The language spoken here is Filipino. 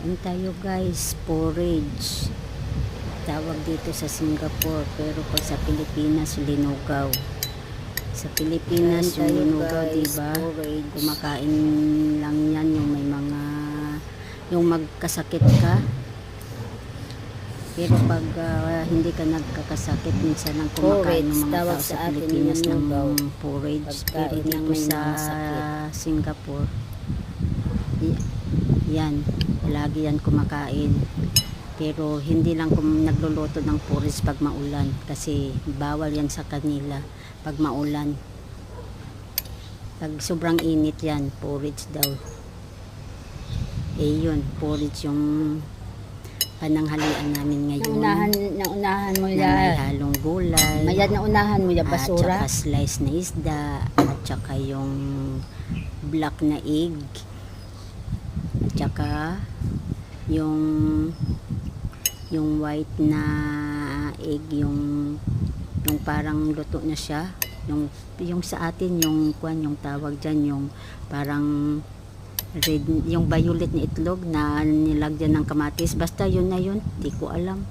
Kain tayo guys, porridge. Tawag dito sa Singapore, pero pag sa Pilipinas, linugaw. Sa Pilipinas, yung linugaw, diba? Kumakain lang yan yung may mga, yung magkasakit ka. Pero pag hindi ka nagkakasakit, minsan lang kumakain ng mga tao sa Pilipinas ng porridge. Pero dito sa Singapore, yan, lagi yan kumakain. Pero hindi lang nagluluto ng porridge pag maulan, kasi bawal yan sa kanila pag maulan. Pag sobrang init yan, porridge daw. Yun, porridge yung pananghalian namin ngayon. Naunahan mo na yan. may halong gulay. Mayad naunahan mo yan, basura. At saka slice na isda. At saka yung black na egg. At saka yung white na egg, yung parang luto na siya. Yung sa atin, yung tawag dyan, yung parang red, yung violet na itlog na nilagyan ng kamatis. Basta yun na yun, di ko alam.